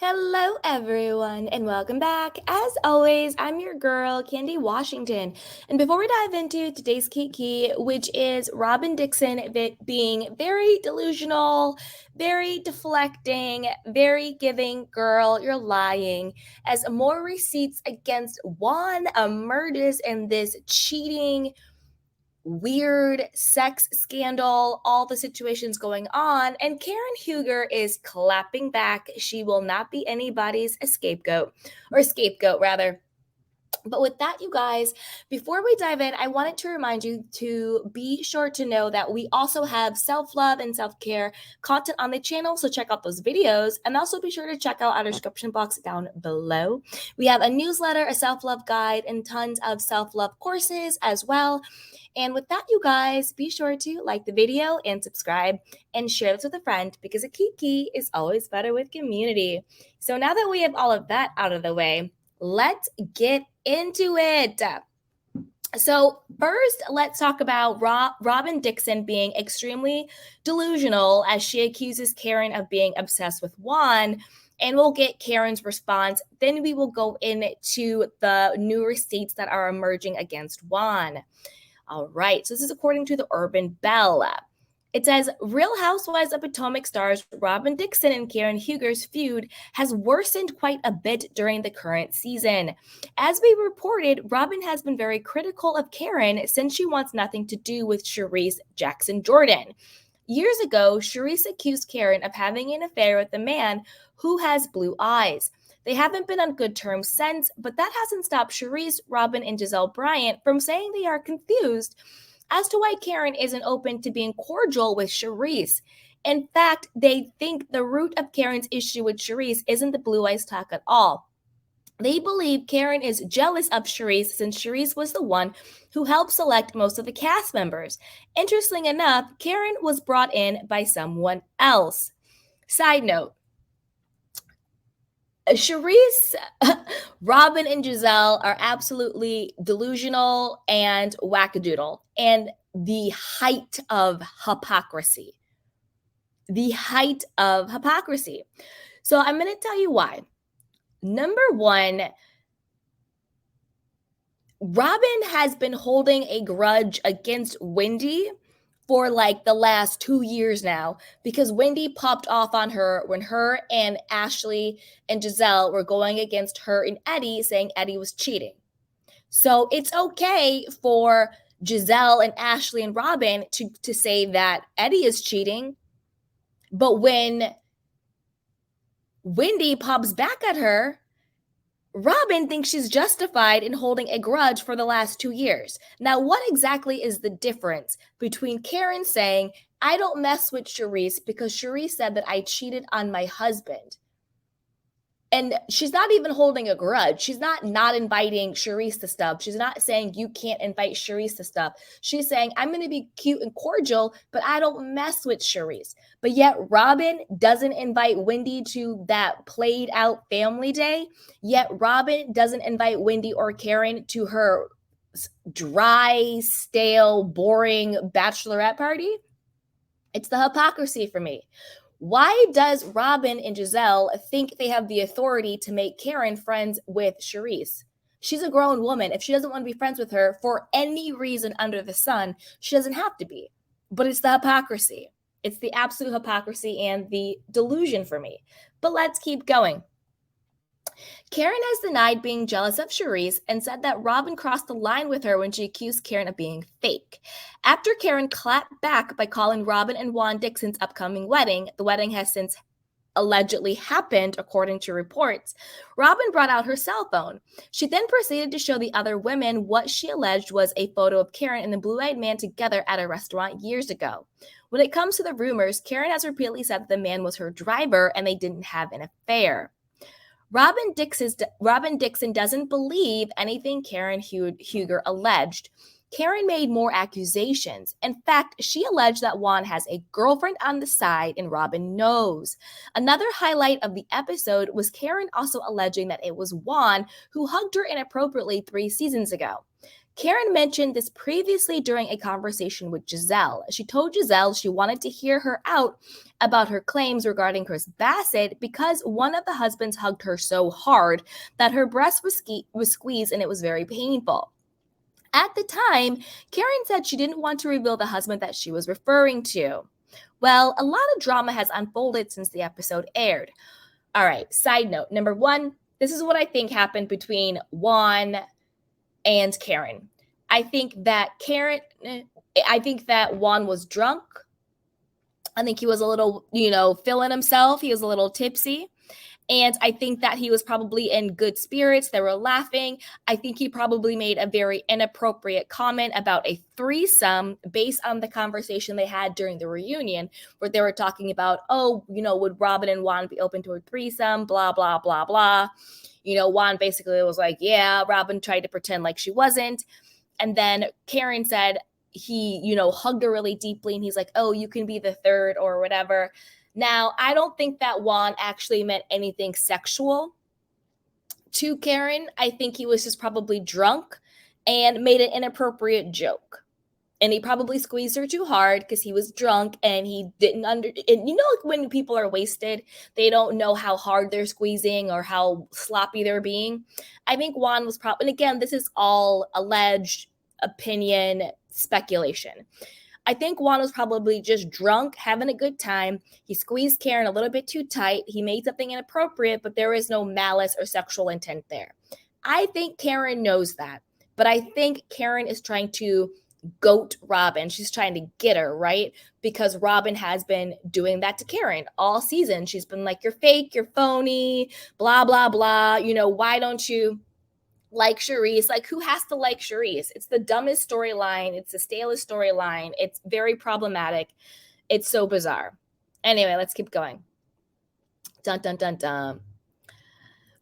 Hello, everyone, and welcome back. As always, I'm your girl, Candy Washington. And before we dive into today's Kiki, which is Robyn Dixon being very delusional, very deflecting, very giving, girl, you're lying, as more receipts against Juan emerges in this cheating weird sex scandal, all the situations going on, and Karen Huger is clapping back. She will not be anybody's scapegoat rather. But with that, you guys, before we dive in, I wanted to remind you to be sure to know that we also have self-love and self-care content on the channel. So check out those videos, and also be sure to check out our description box down below. We have a newsletter, a self-love guide, and tons of self-love courses as well. And with that, you guys, be sure to like the video and subscribe and share this with a friend, because a kiki is always better with community. So now that we have all of that out of the way, let's get into it. So first, let's talk about Robyn Dixon being extremely delusional as she accuses Karen of being obsessed with Juan. And we'll get Karen's response. Then we will go into the new receipts that are emerging against Juan. All right, so this is according to the Urban Bell. It says, Real Housewives of Potomac stars Robyn Dixon and Karen Huger's feud has worsened quite a bit during the current season. As we reported, Robyn has been very critical of Karen since she wants nothing to do with Charisse Jackson Jordan. Years ago, Charisse accused Karen of having an affair with a man who has blue eyes. They haven't been on good terms since, but that hasn't stopped Charisse, Robyn, and Giselle Bryant from saying they are confused as to why Karen isn't open to being cordial with Charisse. In fact, they think the root of Karen's issue with Charisse isn't the blue eyes talk at all. They believe Karen is jealous of Charisse since Charisse was the one who helped select most of the cast members. Interesting enough, Karen was brought in by someone else. Side note, Charisse, Robyn, and Giselle are absolutely delusional and wackadoodle, and the height of hypocrisy. The height of hypocrisy. So I'm going to tell you why. Number one, Robyn has been holding a grudge against Wendy for like the last 2 years now, because Wendy popped off on her when her and Ashley and Giselle were going against her and Eddie, saying Eddie was cheating. So it's okay for Giselle and Ashley and Robyn to say that Eddie is cheating. But when Wendy pops back at her, Robyn thinks she's justified in holding a grudge for the last 2 years. Now, what exactly is the difference between Karen saying, I don't mess with Charisse because Charisse said that I cheated on my husband? And she's not even holding a grudge. She's not inviting Charisse to stuff. She's not saying you can't invite Charisse to stuff. She's saying, I'm going to be cute and cordial, but I don't mess with Charisse. But yet Robyn doesn't invite Wendy to that played out family day. Yet Robyn doesn't invite Wendy or Karen to her dry, stale, boring bachelorette party. It's the hypocrisy for me. Why does Robyn and Giselle think they have the authority to make Karen friends with Charisse? She's a grown woman. If she doesn't want to be friends with her for any reason under the sun, she doesn't have to be. But it's the hypocrisy. It's the absolute hypocrisy and the delusion for me. But let's keep going. Karen has denied being jealous of Charisse and said that Robyn crossed the line with her when she accused Karen of being fake. After Karen clapped back by calling Robyn and Juan Dixon's upcoming wedding, the wedding has since allegedly happened, according to reports, Robyn brought out her cell phone. She then proceeded to show the other women what she alleged was a photo of Karen and the blue-eyed man together at a restaurant years ago. When it comes to the rumors, Karen has repeatedly said that the man was her driver and they didn't have an affair. Robyn Dixon doesn't believe anything Karen Huger alleged. Karen made more accusations. In fact, she alleged that Juan has a girlfriend on the side and Robyn knows. Another highlight of the episode was Karen also alleging that it was Juan who hugged her inappropriately 3 seasons ago. Karen mentioned this previously during a conversation with Giselle. She told Giselle she wanted to hear her out about her claims regarding Chris Bassett because one of the husbands hugged her so hard that her breast was squeezed and it was very painful. At the time, Karen said she didn't want to reveal the husband that she was referring to. Well, a lot of drama has unfolded since the episode aired. All right, side note. Number one, this is what I think happened between Juan and Karen. I think that Juan was drunk. I think he was a little, feeling himself. He was a little tipsy. And I think that he was probably in good spirits. They were laughing. I think he probably made a very inappropriate comment about a threesome based on the conversation they had during the reunion, where they were talking about, would Robyn and Juan be open to a threesome? Blah, blah, blah, blah. Juan basically was like, yeah, Robyn tried to pretend like she wasn't. And then Karen said he, hugged her really deeply. And he's like, oh, you can be the third or whatever. Now, I don't think that Juan actually meant anything sexual to Karen. I think he was just probably drunk and made an inappropriate joke. And he probably squeezed her too hard because he was drunk and he didn't and when people are wasted, they don't know how hard they're squeezing or how sloppy they're being. I think Juan was probably, and again, this is all alleged opinion, speculation. I think Juan was probably just drunk, having a good time. He squeezed Karen a little bit too tight. He made something inappropriate, but there is no malice or sexual intent there. I think Karen knows that, but I think Karen is trying to goat Robyn. She's trying to get her, right? Because Robyn has been doing that to Karen all season. She's been like, you're fake, you're phony, blah, blah, blah. Why don't you like Charisse? Like, who has to like Charisse? It's the dumbest storyline. It's the stalest storyline. It's very problematic. It's so bizarre. Anyway, let's keep going. Dun, dun, dun, dun.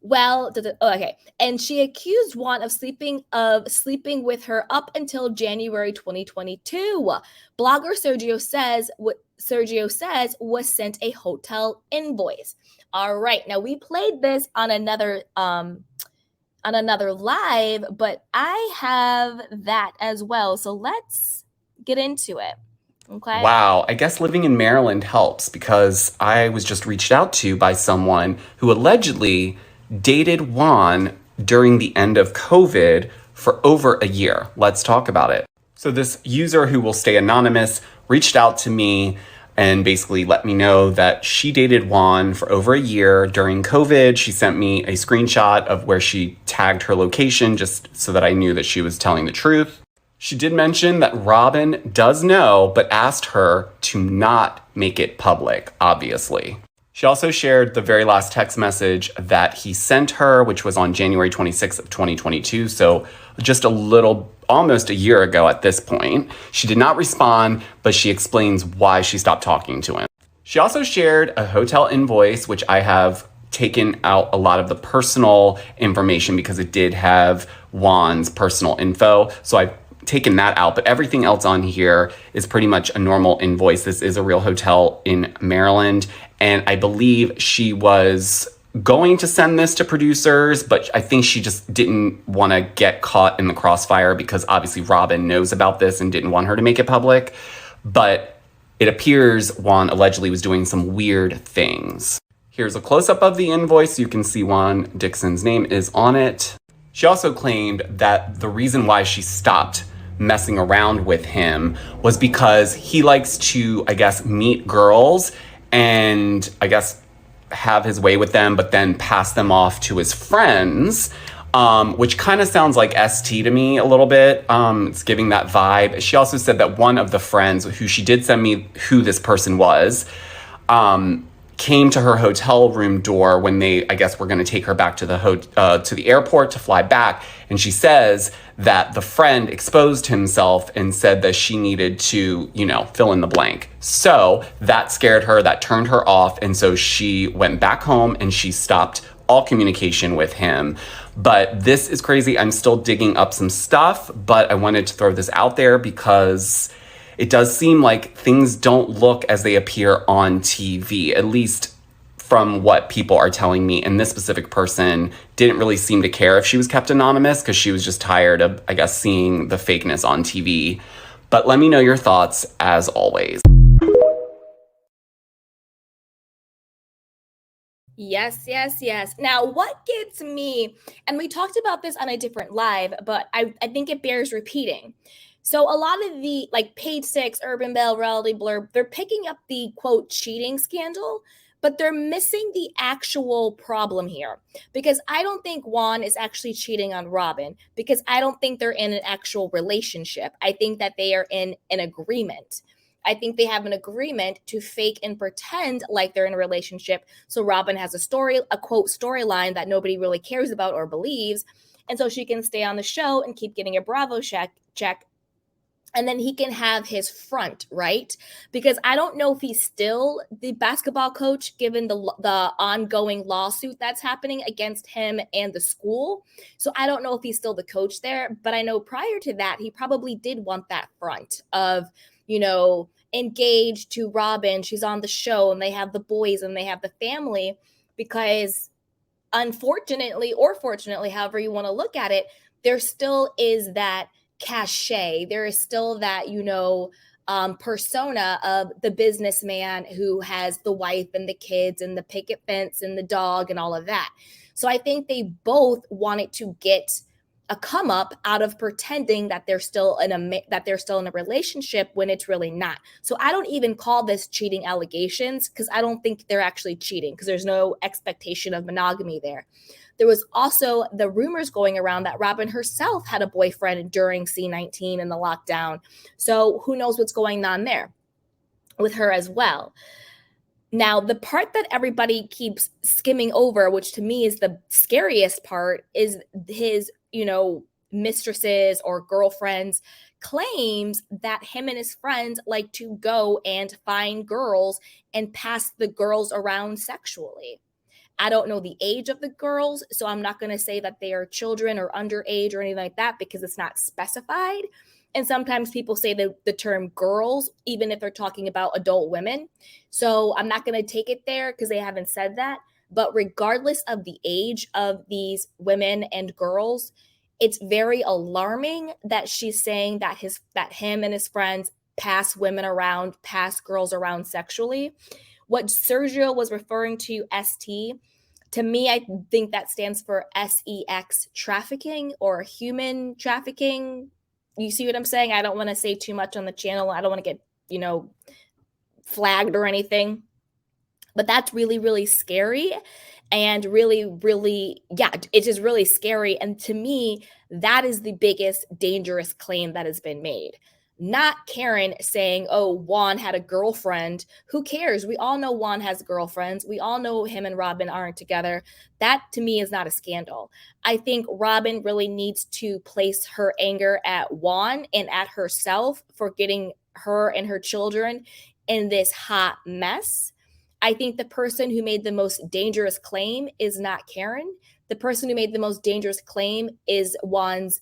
Well, okay. And she accused Juan of sleeping with her up until January 2022. Blogger Sergio says was sent a hotel invoice. All right. Now we played this on another live, but I have that as well. So let's get into it. Okay. Wow. I guess living in Maryland helps because I was just reached out to by someone who allegedly dated Juan during the end of COVID for over a year. Let's talk about it. So this user, who will stay anonymous, reached out to me and basically let me know that she dated Juan for over a year during COVID. She sent me a screenshot of where she tagged her location just so that I knew that she was telling the truth. She did mention that Robyn does know, but asked her to not make it public, obviously. She also shared the very last text message that he sent her, which was on January 26th of 2022. So just almost a year ago at this point. She did not respond, but she explains why she stopped talking to him. She also shared a hotel invoice, which I have taken out a lot of the personal information because it did have Juan's personal info. So I've taken that out, but everything else on here is pretty much a normal invoice. This is a real hotel in Maryland. And I believe she was going to send this to producers, but I think she just didn't want to get caught in the crossfire because obviously Robyn knows about this and didn't want her to make it public. But it appears Juan allegedly was doing some weird things. Here's a close-up of the invoice. You can see Juan Dixon's name is on it. She also claimed that the reason why she stopped messing around with him was because he likes to, meet girls and have his way with them, but then pass them off to his friends, which kind of sounds like ST to me a little bit. It's giving that vibe. She also said that one of the friends, who she did send me who this person was, came to her hotel room door when they, were going to take her back to the airport to fly back. And she says that the friend exposed himself and said that she needed to, fill in the blank. So that scared her, that turned her off. And so she went back home and she stopped all communication with him. But this is crazy. I'm still digging up some stuff, but I wanted to throw this out there because it does seem like things don't look as they appear on TV, at least from what people are telling me. And this specific person didn't really seem to care if she was kept anonymous because she was just tired of, I guess, seeing the fakeness on TV. But let me know your thoughts as always. Yes, yes, yes. Now, what gets me, and we talked about this on a different live, but I think it bears repeating. So, a lot of the like Page Six, Urban Bell, Reality Blurb, they're picking up the quote cheating scandal, but they're missing the actual problem here. Because I don't think Juan is actually cheating on Robyn, because I don't think they're in an actual relationship. I think that they are in an agreement. I think they have an agreement to fake and pretend like they're in a relationship. So Robyn has a quote storyline that nobody really cares about or believes. And so she can stay on the show and keep getting a Bravo check. And then he can have his front, right? Because I don't know if he's still the basketball coach given the ongoing lawsuit that's happening against him and the school. So I don't know if he's still the coach there, but I know prior to that he probably did want that front of, engaged to Robyn, she's on the show and they have the boys and they have the family, because unfortunately or fortunately, however you want to look at it, there still is that cachet. There is still that, persona of the businessman who has the wife and the kids and the picket fence and the dog and all of that. So I think they both wanted to get a come up out of pretending that they're still in a relationship when it's really not. So I don't even call this cheating allegations, because I don't think they're actually cheating, because there's no expectation of monogamy there. There was also the rumors going around that Robyn herself had a boyfriend during C-19 and the lockdown. So who knows what's going on there with her as well. Now, the part that everybody keeps skimming over, which to me is the scariest part, is his, mistresses or girlfriends claims that him and his friends like to go and find girls and pass the girls around sexually. I don't know the age of the girls, so I'm not going to say that they are children or underage or anything like that, because it's not specified. And sometimes people say the term girls, even if they're talking about adult women. So I'm not going to take it there because they haven't said that. But regardless of the age of these women and girls, it's very alarming that she's saying that him and his friends pass women around, pass girls around sexually. What Sergio was referring to, ST, to me, I think that stands for sex trafficking or human trafficking. You see what I'm saying? I don't want to say too much on the channel. I don't want to get, flagged or anything. But that's really, really scary. And really, really, yeah, it's just really scary. And to me, that is the biggest dangerous claim that has been made. Not Karen saying, oh, Juan had a girlfriend. Who cares? We all know Juan has girlfriends. We all know him and Robyn aren't together. That to me is not a scandal. I think Robyn really needs to place her anger at Juan and at herself for getting her and her children in this hot mess. I think the person who made the most dangerous claim is not Karen. The person who made the most dangerous claim is Juan's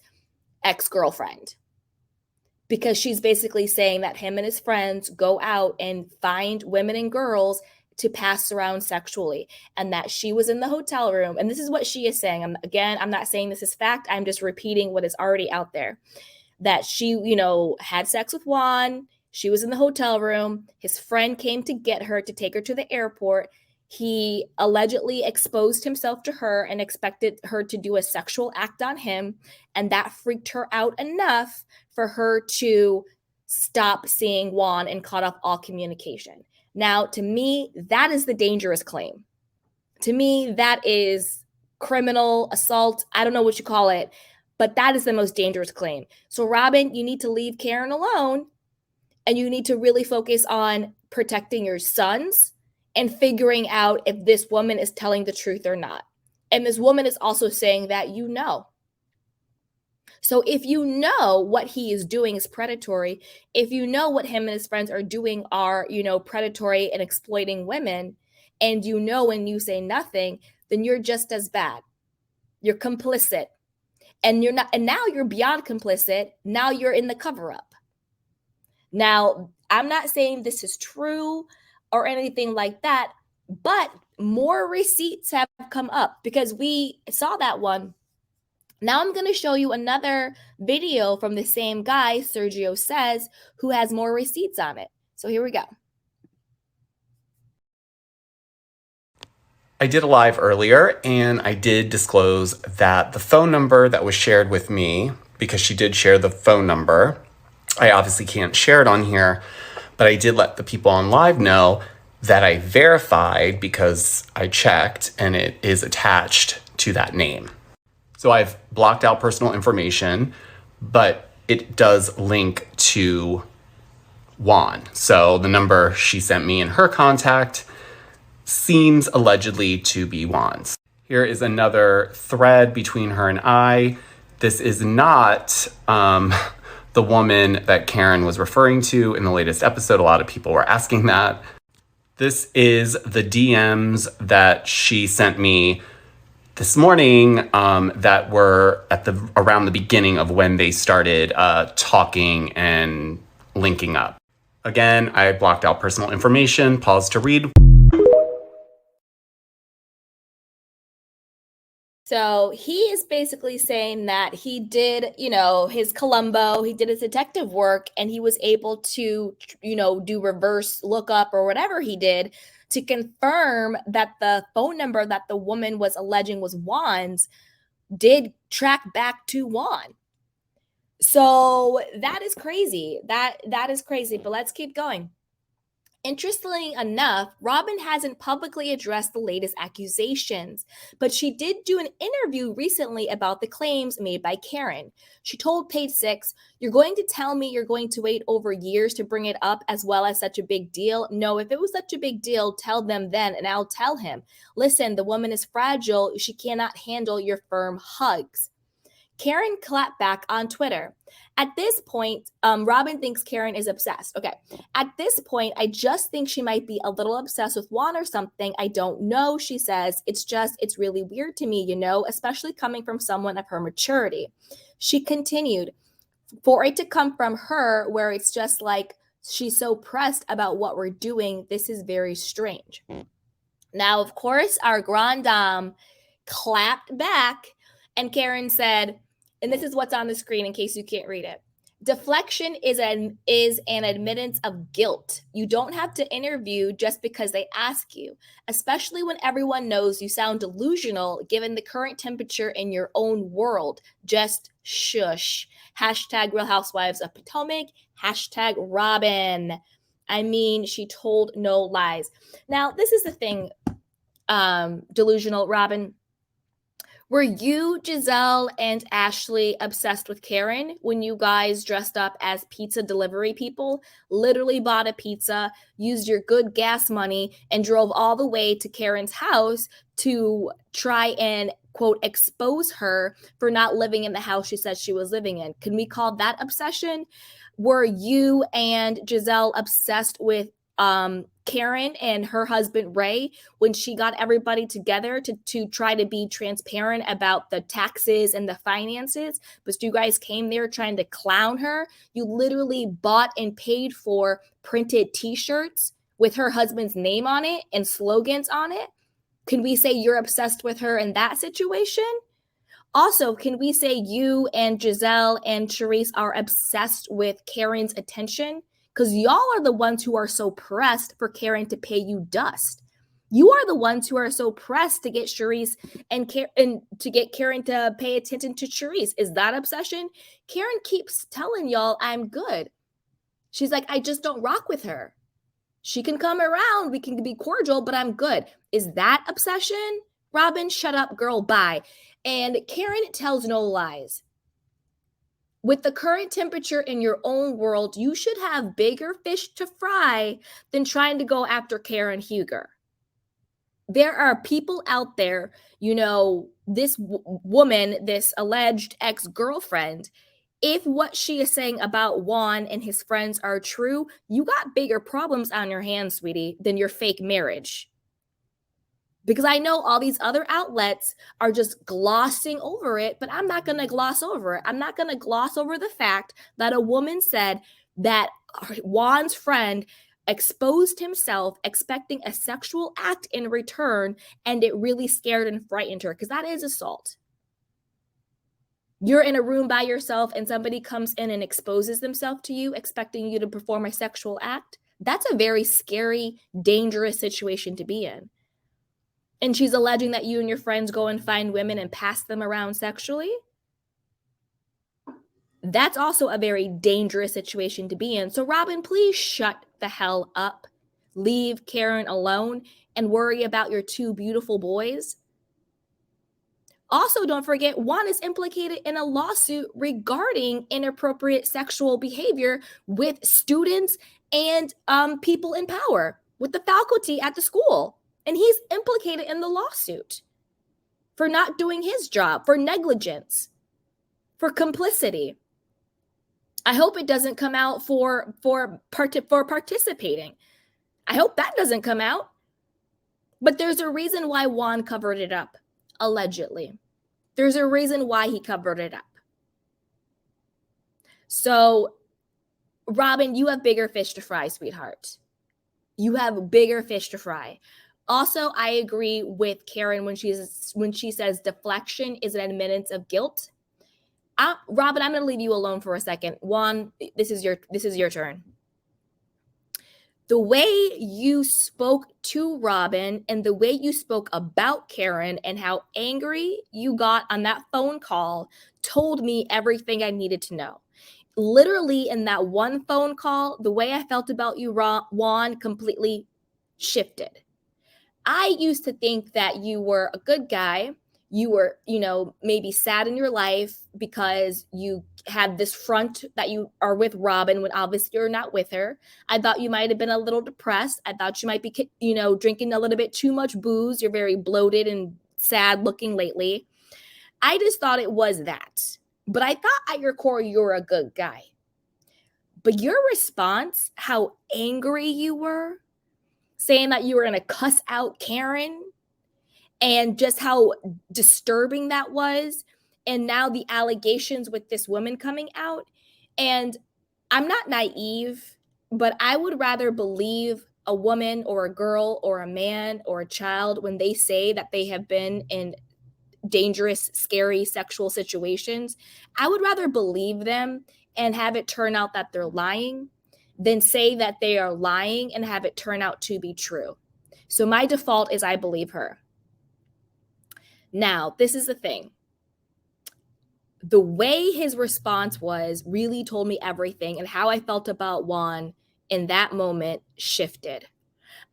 ex-girlfriend, because she's basically saying that him and his friends go out and find women and girls to pass around sexually, and that she was in the hotel room. And this is what she is saying. I'm not saying this is fact. I'm just repeating what is already out there, that she, had sex with Juan. She was in the hotel room. His friend came to get her, to take her to the airport. He allegedly exposed himself to her and expected her to do a sexual act on him. And that freaked her out enough for her to stop seeing Juan and cut off all communication. Now, to me, that is the dangerous claim. To me, that is criminal assault. I don't know what you call it, but that is the most dangerous claim. So, Robyn, you need to leave Karen alone, and you need to really focus on protecting your sons and figuring out if this woman is telling the truth or not. And this woman is also saying that you know. So if you know what he is doing is predatory, if you know what him and his friends are doing are, predatory and exploiting women, and when you say nothing, then you're just as bad. You're complicit. And you're not, and now you're beyond complicit. Now you're in the cover up. Now, I'm not saying this is true or anything like that, But more receipts have come up because we saw that one. Now I'm going to show you another video from the same guy, Sergio Says, who has more receipts on it. So here we go. I did a live earlier, and I did disclose that the phone number that was shared with me, because she did share the phone number, I obviously can't share it on here, but I did let the people on live know that I verified because I checked and it is attached to that name. So I've blocked out personal information, but it does link to Juan. So the number she sent me in her contact seems allegedly to be Juan's. Here is another thread between her and I. This is not the woman that Karen was referring to in the latest episode. A lot of people were asking that. This is the DMs that she sent me this morning that were at around the beginning of when they started talking and linking up. Again, I blocked out personal information. Pause to read. So he is basically saying that he did, his Columbo, he did his detective work, and he was able to, do reverse lookup or whatever he did to confirm that the phone number that the woman was alleging was Juan's did track back to Juan. So that is crazy. That is crazy. But let's keep going. Interestingly enough, Robyn hasn't publicly addressed the latest accusations, but she did do an interview recently about the claims made by Karen. She told Page Six, "You're going to tell me you're going to wait over years to bring it up as well as such a big deal? No, if it was such a big deal, tell them then, and I'll tell him. Listen, the woman is fragile. She cannot handle your firm hugs." Karen clapped back on Twitter. At this point, Robyn thinks Karen is obsessed. Okay. At this point, I just think she might be a little obsessed with Juan or something. I don't know, she says. It's really weird to me, especially coming from someone of her maturity. She continued, for it to come from her, where it's just like she's so pressed about what we're doing, this is very strange. Now, of course, our grande dame clapped back, and Karen said, and this is what's on the screen in case you can't read it. Deflection is an admittance of guilt. You don't have to interview just because they ask you, especially when everyone knows you sound delusional given the current temperature in your own world. Just shush. Hashtag Real Housewives of Potomac. Hashtag Robyn. I mean, she told no lies. Now, this is the thing, delusional Robyn. Were you, Giselle, and Ashley obsessed with Karen when you guys dressed up as pizza delivery people, literally bought a pizza, used your good gas money, and drove all the way to Karen's house to try and, quote, expose her for not living in the house she said she was living in? Can we call that obsession? Were you and Giselle obsessed with Karen and her husband Ray when she got everybody together to try to be transparent about the taxes and the finances, but you guys came there trying to clown her? You literally bought and paid for printed t-shirts with her husband's name on it and slogans on it. Can we say you're obsessed with her in that situation? Also, can we say you and Giselle and Charisse are obsessed with Karen's attention? Because y'all are the ones who are so pressed for Karen to pay you dust. You are the ones who are so pressed to get Charisse and to get Karen to pay attention to Charisse. Is that obsession? Karen keeps telling y'all, I'm good. She's like, I just don't rock with her. She can come around. We can be cordial, but I'm good. Is that obsession? Robyn, shut up, girl, bye. And Karen tells no lies. With the current temperature in your own world, you should have bigger fish to fry than trying to go after Karen Huger. There are people out there, this woman, this alleged ex-girlfriend, if what she is saying about Juan and his friends are true, you got bigger problems on your hands, sweetie, than your fake marriage. Because I know all these other outlets are just glossing over it, but I'm not going to gloss over it. I'm not going to gloss over the fact that a woman said that Juan's friend exposed himself expecting a sexual act in return, and it really scared and frightened her, because that is assault. You're in a room by yourself and somebody comes in and exposes themselves to you, expecting you to perform a sexual act. That's a very scary, dangerous situation to be in. And she's alleging that you and your friends go and find women and pass them around sexually. That's also a very dangerous situation to be in. So, Robyn, please shut the hell up. Leave Karen alone and worry about your two beautiful boys. Also, don't forget, Juan is implicated in a lawsuit regarding inappropriate sexual behavior with students and people in power, with the faculty at the school. And he's implicated in the lawsuit for not doing his job, for negligence, for complicity. I hope it doesn't come out for participating. I hope that doesn't come out. But there's a reason why Juan covered it up, allegedly. There's a reason why he covered it up. So, Robyn, you have bigger fish to fry, sweetheart. You have bigger fish to fry. Also, I agree with Karen when she says deflection is an admittance of guilt. Robyn, I'm going to leave you alone for a second. Juan, this is your turn. The way you spoke to Robyn and the way you spoke about Karen and how angry you got on that phone call told me everything I needed to know. Literally, in that one phone call, the way I felt about you, Juan, completely shifted. I used to think that you were a good guy. You were, maybe sad in your life because you had this front that you are with Robyn when obviously you're not with her. I thought you might have been a little depressed. I thought you might be, drinking a little bit too much booze. You're very bloated and sad looking lately. I just thought it was that. But I thought at your core, you're a good guy. But your response, how angry you were, saying that you were going to cuss out Karen, and just how disturbing that was. And now the allegations with this woman coming out. And I'm not naive, but I would rather believe a woman or a girl or a man or a child when they say that they have been in dangerous, scary sexual situations. I would rather believe them and have it turn out that they're lying than say that they are lying and have it turn out to be true. So my default is I believe her. Now, this is the thing. The way his response was really told me everything, and how I felt about Juan in that moment shifted.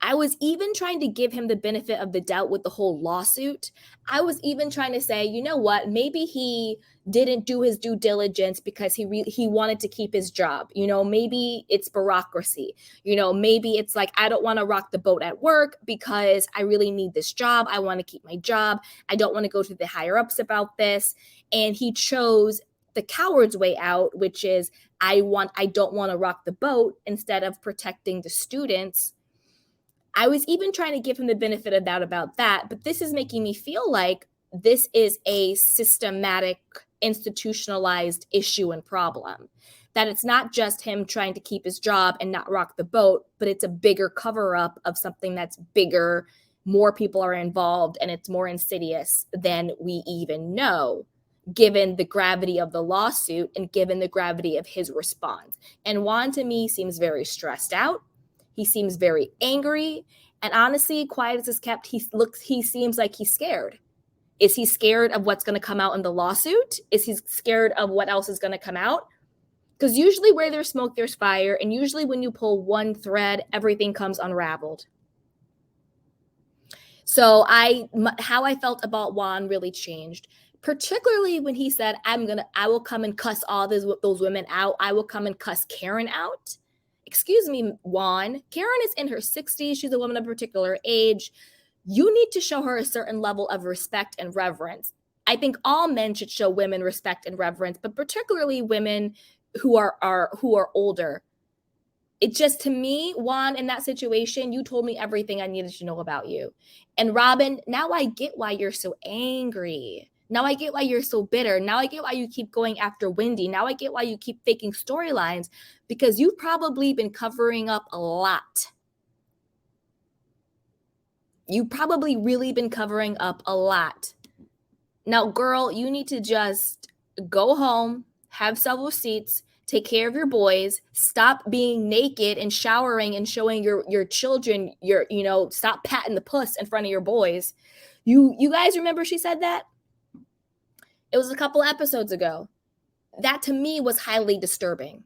I was even trying to give him the benefit of the doubt with the whole lawsuit. I was even trying to say, you know what, maybe he didn't do his due diligence because he wanted to keep his job. Maybe it's bureaucracy. Maybe it's like, I don't want to rock the boat at work because I really need this job. I want to keep my job. I don't want to go to the higher ups about this. And he chose the coward's way out, which is I don't want to rock the boat instead of protecting the students. I was even trying to give him the benefit of doubt about that, but this is making me feel like this is a systematic, institutionalized issue and problem. That it's not just him trying to keep his job and not rock the boat, but it's a bigger cover-up of something that's bigger, more people are involved, and it's more insidious than we even know, given the gravity of the lawsuit and given the gravity of his response. And Juan, to me, seems very stressed out. He seems very angry. And honestly, quiet as is kept, he seems like he's scared. Is he scared of what's going to come out in the lawsuit? Is he scared of what else is going to come out? Because usually where there's smoke, there's fire. And usually when you pull one thread, everything comes unraveled. So how I felt about Juan really changed, particularly when he said, I will come and cuss all those women out. I will come and cuss Karen out. Excuse me, Juan. Karen is in her 60s. She's a woman of a particular age. You need to show her a certain level of respect and reverence. I think all men should show women respect and reverence, but particularly women who are older. It just, to me, Juan, in that situation, you told me everything I needed to know about you. And Robyn, now I get why you're so angry. Now I get why you're so bitter. Now I get why you keep going after Wendy. Now I get why you keep faking storylines, because you've probably been covering up a lot. You've probably really been covering up a lot. Now, girl, you need to just go home, have several seats, take care of your boys, stop being naked and showering and showing your children stop patting the puss in front of your boys. You guys remember she said that? It was a couple episodes ago. That to me was highly disturbing.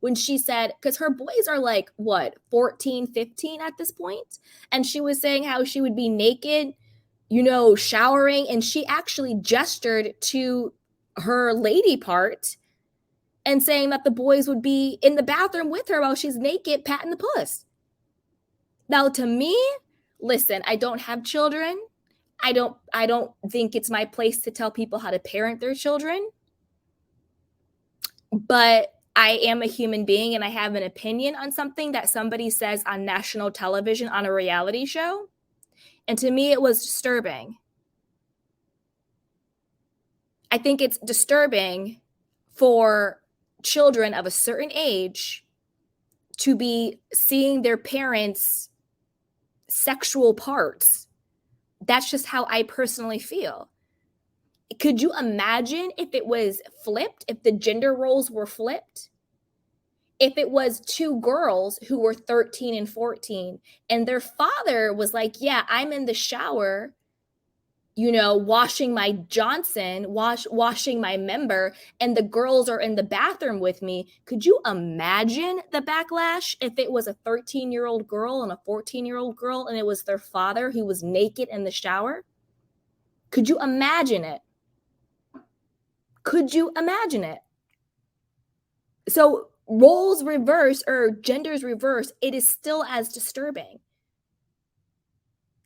When she said, because her boys are like, what, 14, 15 at this point? And she was saying how she would be naked, showering. And she actually gestured to her lady part and saying that the boys would be in the bathroom with her while she's naked, patting the puss. Now, to me, listen, I don't have children. I don't think it's my place to tell people how to parent their children. But I am a human being and I have an opinion on something that somebody says on national television on a reality show. And to me, it was disturbing. I think it's disturbing for children of a certain age to be seeing their parents' sexual parts. That's just how I personally feel. Could you imagine if it was flipped, if the gender roles were flipped? If it was two girls who were 13 and 14 and their father was like, yeah, I'm in the shower, washing my Johnson, washing my member, and the girls are in the bathroom with me. Could you imagine the backlash if it was a 13-year-old girl and a 14-year-old girl and it was their father who was naked in the shower? Could you imagine it? Could you imagine it? So roles reverse or genders reverse, it is still as disturbing.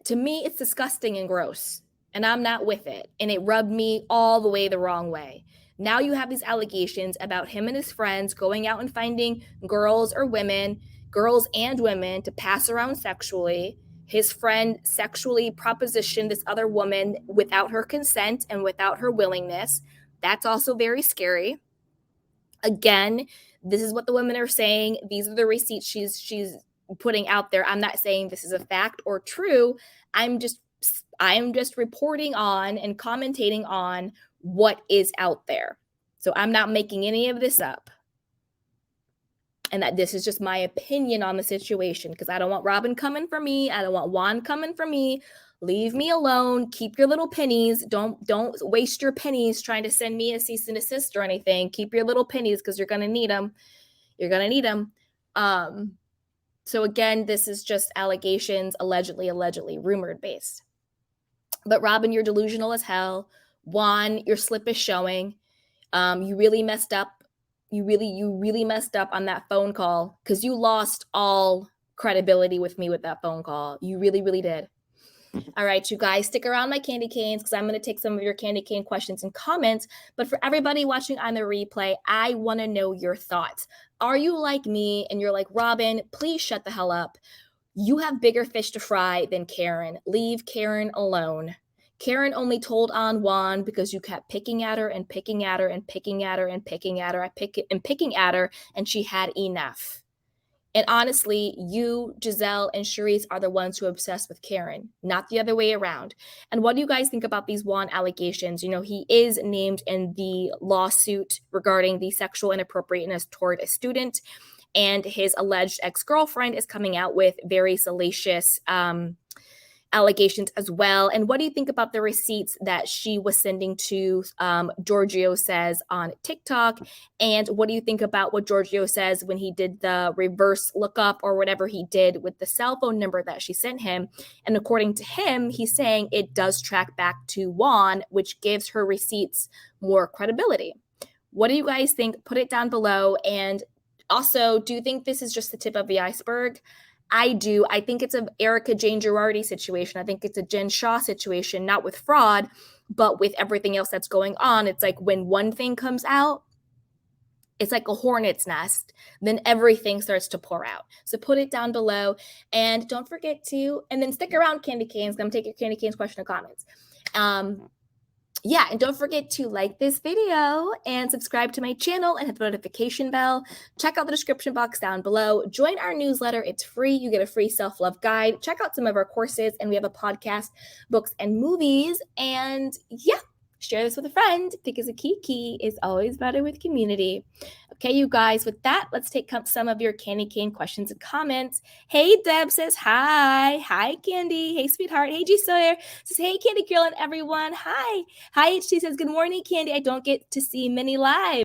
To me, it's disgusting and gross, and I'm not with it. And it rubbed me all the way the wrong way. Now you have these allegations about him and his friends going out and finding girls or women, girls and women, to pass around sexually. His friend sexually propositioned this other woman without her consent and without her willingness. That's also very scary. Again, this is what the women are saying. These are the receipts she's putting out there. I'm not saying this is a fact or true. I am just reporting on and commentating on what is out there. So I'm not making any of this up. And that this is just my opinion on the situation, because I don't want Robyn coming for me. I don't want Juan coming for me. Leave me alone. Keep your little pennies. Don't waste your pennies trying to send me a cease and desist or anything. Keep your little pennies, because you're going to need them. You're going to need them. So again, this is just allegations, allegedly, rumored based. But Robyn, you're delusional as hell. Juan, your slip is showing. You really messed up. You really messed up on that phone call, because you lost all credibility with me with that phone call. You really, really did. All right, you guys, stick around my candy canes, because I'm going to take some of your candy cane questions and comments. But for everybody watching on the replay, I want to know your thoughts. Are you like me and you're like, Robyn, please shut the hell up? You have bigger fish to fry than Karen. Leave Karen alone. Karen only told on Juan because you kept picking at her and picking at her and picking at her and picking at her and picking at her, and she had enough. And honestly, you, Giselle, and Charisse are the ones who are obsessed with Karen, not the other way around. And what do you guys think about these Juan allegations? He is named in the lawsuit regarding the sexual inappropriateness toward a student, and his alleged ex-girlfriend is coming out with very salacious allegations as well. And what do you think about the receipts that she was sending to Giorgio says on TikTok? And what do you think about what Giorgio says when he did the reverse lookup or whatever he did with the cell phone number that she sent him? And according to him, he's saying it does track back to Juan, which gives her receipts more credibility. What do you guys think? Put it down below. And also, do you think this is just the tip of the iceberg? I do. I think it's an Erica Jane Girardi situation. I think it's a Jen Shaw situation, not with fraud, but with everything else that's going on. It's like when one thing comes out, it's like a hornet's nest. Then everything starts to pour out. So put it down below. And don't forget to, and then stick around, Candy Canes. I'm going to take your Candy Canes question and comments. Yeah, and don't forget to like this video and subscribe to my channel and hit the notification bell. Check out the description box down below. Join our newsletter. It's free. You get a free self-love guide. Check out some of our courses, and we have a podcast, books, and movies. And yeah, share this with a friend because a kiki is always better with community. Okay, you guys, with that, let's take some of your candy cane questions and comments. Hey, Deb says hi. Hi, Candy. Hey, sweetheart. Hey, G Sawyer says, hey, Candy Girl and everyone. Hi. Hi, HT says, good morning, Candy. I don't get to see many live.